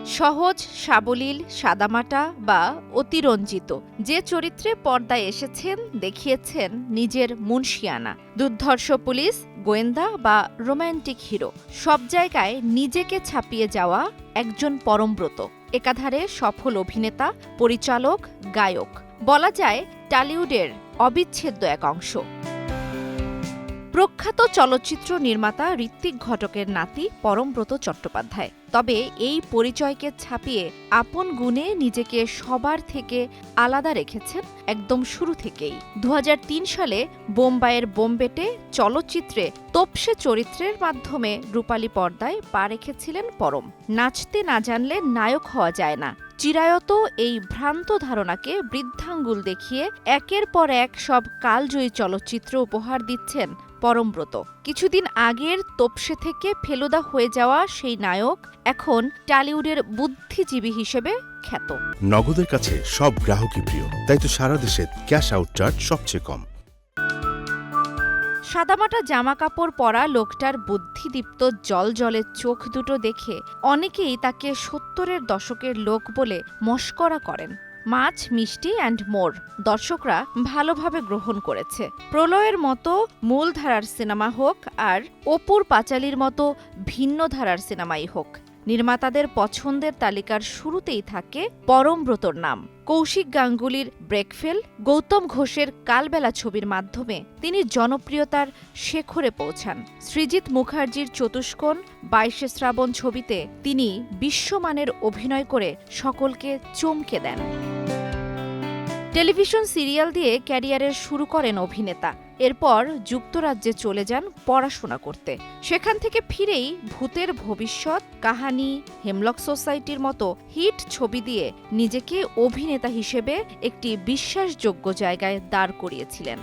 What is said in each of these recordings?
সহজ, সাবলীল, সাদামাটা বা অতিরঞ্জিত যে চরিত্রে পর্দায় এসেছেন দেখিয়েছেন নিজের মুনশিয়ানা। দুর্ধর্ষ পুলিশ, গোয়েন্দা বা রোম্যান্টিক হিরো, সব জায়গায় নিজেকে ছাপিয়ে যাওয়া একজন পরমব্রত। একাধারে সফল অভিনেতা, পরিচালক, গায়ক, বলা যায় টলিউডের অবিচ্ছেদ্য এক অংশ। প্রখ্যাত চলচ্চিত্র নির্মাতা ঋত্বিক ঘটকের নাতি পরমব্রত চট্টোপাধ্যায়। তবে এই পরিচয়কে ছাপিয়ে আপন গুণে নিজেকে সবার থেকে আলাদা রেখেছেন একদম শুরু থেকেই। ২০০৩ সালে বোম্বাইয়ের বোম্বেটে চলচ্চিত্রে তোপসে চরিত্রের মাধ্যমে রূপালী পর্দায় পা রেখেছিলেন পরম। নাচতে না জানলে নায়ক হওয়া যায় না, চিরায়ত এই ভ্রান্ত ধারণাকে বৃদ্ধাঙ্গুল দেখিয়ে একের পর এক সব কালজয়ী চলচ্চিত্র উপহার দিচ্ছেন পরমব্রত। কিছুদিন আগের তোপসে থেকে ফেলুদা হয়ে যাওয়া সেই নায়ক এখন টলিউডের বুদ্ধিজীবী হিসেবে খ্যাত। নগদের কাছে সব গ্রাহকই প্রিয়, তাই তো সারা দেশে ক্যাশ আউট চার্জ সবচেয়ে কম। সাদামাটা জামা কাপড় পরা লোকটার বুদ্ধিদীপ্ত জলজলে চোখ দুটো দেখে অনেকেই তাকে ৭০-এর দশকের লোক বলে মশকরা করেন। মাছ, মিষ্টি অ্যান্ড মোর দর্শকরা ভালোভাবে গ্রহণ করেছে। প্রলয়ের মতো মূলধারার সিনেমা হোক আর অপুর পাঁচালীর মতো ভিন্ন ধারার সিনেমাই হোক, নির্মাতাদের পছন্দের তালিকার শুরুতেই থাকে পরমব্রতর নাম। কৌশিক গাঙ্গুলির ব্রেকফেল, গৌতম ঘোষের কালবেলা ছবির মাধ্যমে তিনি জনপ্রিয়তার শেখরে পৌঁছান। সৃজিত মুখার্জির চতুষ্কোণ, ২২শে শ্রাবণ ছবিতে তিনি বিশ্বমানের অভিনয় করে সকলকে চমকে দেন। টেলিভিশন সিরিয়াল দিয়ে ক্যারিয়ারের শুরু করেন অভিনেতা। এরপর যুক্তরাজ্যে চলে যান পড়াশোনা করতে। সেখান থেকে ফিরেই ভূতের ভবিষ্যৎ, কাহানি, হেমলক সোসাইটির মতো হিট ছবি দিয়ে নিজেকে অভিনেতা হিসেবে একটি বিশ্বাসযোগ্য জায়গায় দাঁড় করিয়েছিলেন।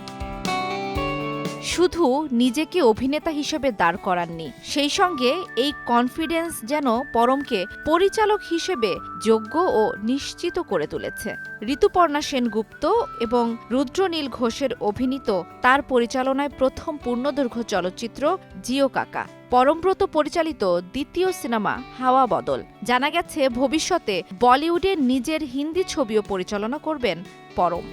শুধু নিজেকে অভিনেতা হিসেবে দাঁড় করাননি, সেই সঙ্গে এই কনফিডেন্স যেন পরমকে পরিচালক হিসেবে যোগ্য ও নিশ্চিত করে তুলেছে। ঋতুপর্ণা সেনগুপ্ত এবং রুদ্রনীল ঘোষের অভিনীত তার পরিচালনায় প্রথম পূর্ণদৈর্ঘ্য চলচ্চিত্র জিও কাকা, পরমব্রত পরিচালিত দ্বিতীয় সিনেমা হাওয়া বদল। জানা গেছে ভবিষ্যতে বলিউডে নিজের হিন্দি ছবিও পরিচালনা করবেন পরম।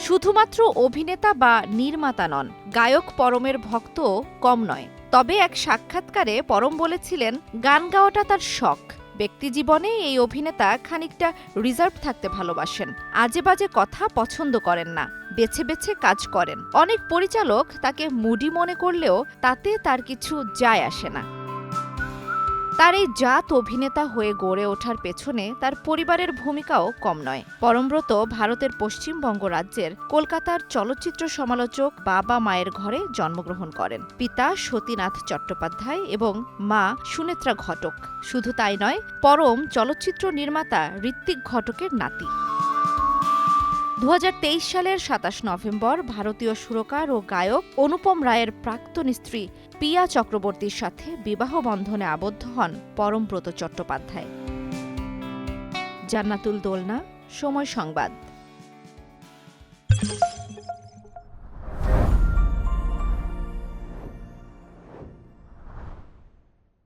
শুধুমাত্র অভিনেতা বা নির্মাতা নন, গায়ক পরমের ভক্ত কম নয়। তবে এক সাক্ষাৎকারে পরম বলেছিলেন গান গাওয়াটা তার শখ। ব্যক্তিজীবনে এই অভিনেতা খানিকটা রিজার্ভ থাকতে ভালোবাসেন, আজে বাজে কথা পছন্দ করেন না, বেছে বেছে কাজ করেন। অনেক পরিচালক তাকে মুডি মনে করলেও তাতে তার কিছু যায় আসে না। তার এই জাত অভিনেতা হয়ে গড়ে ওঠার পেছনে তার পরিবারের ভূমিকাও কম নয়। পরমব্রত ভারতের পশ্চিমবঙ্গ রাজ্যের কলকাতার চলচ্চিত্র সমালোচক বাবা মায়ের ঘরে জন্মগ্রহণ করেন। পিতা সতীনাথ চট্টোপাধ্যায় এবং মা সুনেত্রা ঘটক। শুধু তাই নয়, পরম চলচ্চিত্র নির্মাতা ঋত্বিক ঘটকের নাতি। ২০২৩ সালের ২৭ নভেম্বর ভারতীয় সুরকার ও গায়ক অনুপম রায়ের প্রাক্তন স্ত্রী পিয়া চক্রবর্তীর সাথে বিবাহ বন্ধনে আবদ্ধ হন পরমব্রত চট্টোপাধ্যায়। জান্নাতুল দোলনা, সময় সংবাদ।